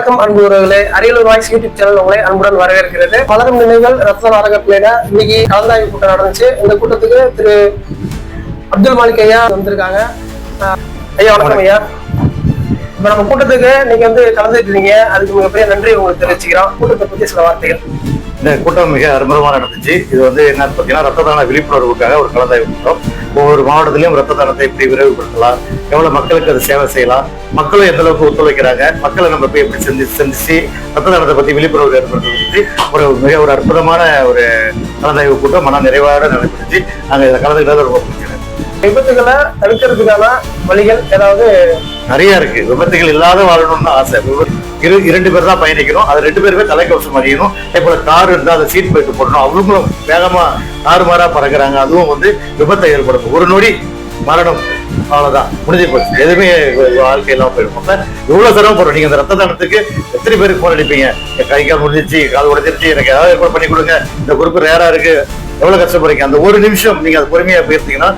வணக்கம் அன்பு உறவுகளே, அரியலூர் வாய்ஸ் யூடியூப் சேனல் உங்களை அன்புடன் வரவேற்கிறது. பலரும் நினைவுகள் ரத்த நாடகத்தில இன்னைக்கு கலந்தாய்வு கூட்டம் நடந்துச்சு. இந்த கூட்டத்துக்கு திரு அப்துல் மாலிக் ஐயா வந்திருக்காங்க. ஐயா வணக்கம் ஐயா. இப்ப நம்ம கூட்டத்துக்கு நீங்க கலந்துட்டு இருக்கீங்க, அதுக்கு மிகப்பெரிய நன்றி உங்களுக்கு தெரிவிச்சுக்கிறோம். கூட்டத்தை பத்தி சில வார்த்தைகள். இந்த கூட்டம் மிக அற்புதமா நடந்துச்சு. இது என்னன்னு பாத்தீங்கன்னா ரத்த தான விழிப்புணர்வுக்காக ஒரு கலந்தாய்வு கூட்டம். ஒவ்வொரு மாவட்டத்திலையும் ரத்த தானத்தை எப்படி விரைவுபடுத்தலாம், எவ்வளவு மக்களுக்கு அது சேவை செய்யலாம், மக்களும் எந்த அளவுக்கு ஒத்துழைக்கிறாங்க, மக்களை நம்ம போய் எப்படி சந்திச்சு ரத்த தானத்தை பத்தி விழிப்புணர்வு ஏற்படுத்துறது ஒரு அற்புதமான ஒரு கலந்தாய்வு கூட்டம் மன நிறைவாக நடைபெற்றுச்சு. நாங்க இதை கலந்துக்கிட்டது ரொம்ப பிடிச்சது. விபத்துகளை தடுக்கிறதுக்கான வழிகள் ஏதாவது நிறைய இருக்கு. விபத்துகள் இல்லாத வாழணும்னு ஆசை. இரண்டு பேர் தான் பயணிக்கணும், அது ரெண்டு பேருமே தலைக்கவசம் அணியணும். இப்போ கார் இருந்தா அதை சீட் பெல்ட் போடணும். அவங்களும் வேகமா தாறுமாறா பறக்குறாங்க, அதுவும் விபத்தை ஏற்படுத்தும். ஒரு நொடி மரணம், அவ்வளவுதான், முடிஞ்சு போச்சு. எதுவுமே வாழ்க்கை எல்லாம் போயிடும். அப்ப எவ்வளவு சிரமப்படுறோம். நீங்க அந்த ரத்த தானத்துக்கு எத்தனை பேருக்கு போன் அடிப்பீங்க? கை கால் முடிஞ்சிச்சு, கால் உடைஞ்சிருச்சு, எனக்கு ஏதாவது ஏற்பாடு பண்ணி கொடுங்க, இந்த குரூப் ரேரா இருக்கு, எவ்வளவு கஷ்டப்படுறீங்க. அந்த ஒரு நிமிஷம் நீங்க அது பொறுமையா போயிருந்தீங்கன்னா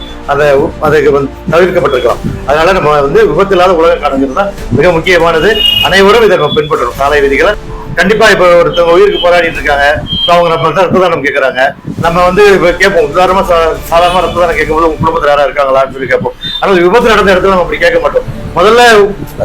அதுக்கு தவிர்க்கப்பட்டிருக்கலாம். அதனால நம்ம விபத்து இல்லாத உலகம் காணுங்கிறது தான் மிக முக்கியமானது. அனைவரும் இதை நம்ம பின்பற்றணும். சாலை விதிகளை கண்டிப்பா இப்ப ஒருத்தவங்க உயிருக்கு போராடிட்டு இருக்காங்க, அவங்க நம்ம ரத்த தானம் கேட்கறாங்க. நம்ம கேட்போம், உதாரணமா சாதாரணமா ரத்த தானம் கேட்கும்போது உங்க குடும்பத்துல யாரா இருக்காங்களான்னு சொல்லி கேட்போம். ஆனால் விபத்து நடந்த இடத்துல நம்ம அப்படி கேட்க மாட்டோம். முதல்ல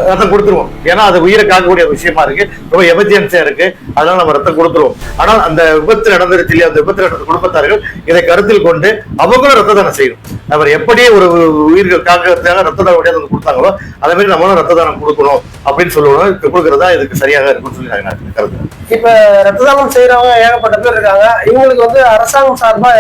ரத்தம் கொடுத்துருவோம், ஏன்னா அது உயிரை காக்கக்கூடிய விஷயமா இருக்கு, ரொம்ப எமர்ஜென்சியா இருக்கு, அதனால நம்ம ரத்தம் கொடுத்துருவோம். ஆனால் அந்த விபத்து நடந்துருச்சு இல்லையா, அந்த விபத்து நடந்த குடும்பத்தார்கள் இதை கருத்தில் கொண்டு அவங்களும் ரத்த தானம் செய்யணும். அவர் எப்படி ஒரு உயிர்கள் காக்கிறதுக்காக ரத்த தானம் உடையாத கொடுத்தாங்களோ அதே மாதிரி நம்மளும் ரத்த தானம் கொடுக்கணும் அப்படின்னு சொல்லணும். கொடுக்கறதா இதுக்கு சரியாக இருக்குன்னு சொல்லி நான் கருத்து. இப்ப ரத்த தானம் செய்யறவங்க ஏகப்பட்ட பேர் இருக்காங்க. இவங்களுக்கு அரசாங்கம் சார்பா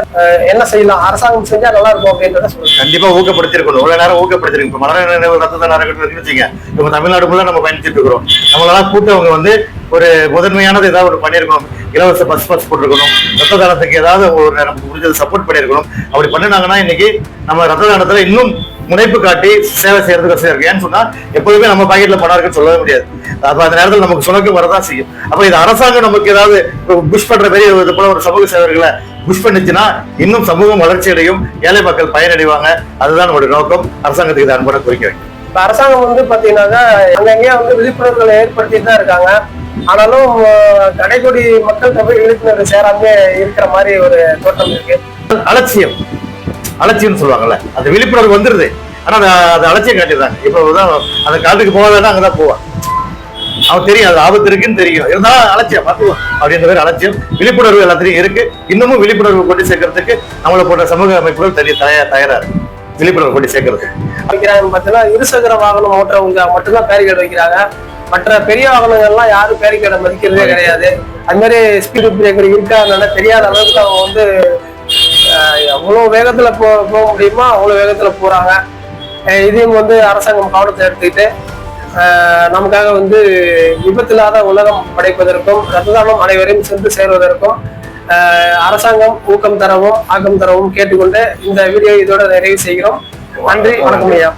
என்ன செய்யலாம், அரசாங்கம் செஞ்சா நல்லா இருக்கும் அப்படின்றத சொல்லுங்க. கண்டிப்பா ஊக்கப்படுத்திருக்கணும், இவ்வளவு நேரம் ஊக்கப்படுத்திருக்கு. இப்ப மரண நினைவு ரத்த தானம் வச்சுங்க, இப்ப தமிழ்நாடு ஃபுல்லா நம்ம பயணிச்சுட்டு இருக்கிறோம். நம்மளெல்லாம் கூட்டவங்க ஒரு முதன்மையானது ஏதாவது ஒரு பண்ணிருக்கணும். இலவச பஸ் போட்டிருக்கணும், ரத்த தானத்துக்கு ஏதாவது ஒரு நமக்கு முடிஞ்சது சப்போர்ட் பண்ணிருக்கணும். அப்படி பண்ணினாங்கன்னா இன்னைக்கு நம்ம ரத்த தானத்துல இன்னும் முனைப்பு காட்டி சேவை செய்யறதுக்கு வசதியா இருக்கு. ஏன்னு சொன்னா எப்போதுமே நம்ம பாக்கெட்ல பணம் இருக்குன்னு சொல்லவே முடியாது. அப்ப அந்த நேரத்தில் நமக்கு சுணக்கம் வரதான் செய்யும். அப்ப இது அரசாங்கம் நமக்கு ஏதாவது புஷ் பண்ற பெரிய இது போல ஒரு சமூக சேவர்களை புஷ் பண்ணிச்சுன்னா இன்னும் சமூகம் வளர்ச்சி அடையும், ஏழை மக்கள் பயனடைவாங்க. அதுதான் நம்மளுடைய நோக்கம். அரசாங்கத்துக்கு இதை அன்போட குறிக்க வைக்கும். இப்ப அரசாங்கம் பாத்தீங்கன்னாக்கா அங்கங்கே விழிப்புணர்வுகளை ஏற்படுத்திட்டு தான் இருக்காங்க. ஆனாலும் கடைக்கோடி மக்கள் தொகை விழிப்புணர்வு சேராம இருக்கிற மாதிரி ஒரு தோட்டம் இருக்கு. அலட்சியம்னு சொல்லுவாங்கல்ல, அந்த விழிப்புணர்வு வந்துருது, ஆனா அது அலட்சியம் காட்டிடுறாங்க. இப்பதான் அந்த காலத்துக்கு போகாதான் அங்கதான் போவான். அவன் தெரியும் அது ஆபத்து இருக்குன்னு தெரியும், இருந்தாலும் அலட்சியம் பார்த்துவான் அப்படின்ற மாதிரி அலட்சியம். விழிப்புணர்வு எல்லாத்திலையும் இருக்கு. இன்னமும் விழிப்புணர்வு கொண்டு சேர்க்கறதுக்கு நம்மளை போன்ற சமூக அமைப்புகள் தயாரா இருக்கு. விழிப்புணர்வு கொண்டு சேர்க்கறது பாத்தீங்கன்னா இருசக்கர வாகனம் ஓட்டுறவங்க மட்டும்தான் பேரிகேட் வைக்கிறாங்க. மற்ற பெரிய வாகனங்கள்லாம் யாரும் பேரிகேடை மதிக்கிறதே கிடையாது. அது மாதிரி ஸ்பீடு பிரேக்கர் இருக்காதுனால தெரியாத அளவுக்கு அவங்க அவ்வளவு வேகத்துல போக முடியுமா அவ்வளவு வேகத்துல போறாங்க. இதையும் அரசாங்கம் கவனத்தை எடுத்துக்கிட்டு நமக்காக விபத்தில்லாத உலகம் படைப்பதற்கும் ரத்த தானம் அனைவரையும் சென்று சேர்வதற்கும் அரசாங்கம் ஊக்கம் தரவும் ஆக்கம் தரவும் கேட்டுக்கொண்டு இந்த வீடியோ இதோட நிறைவு செய்கிறோம். நன்றி, வணக்கம் ஐயா.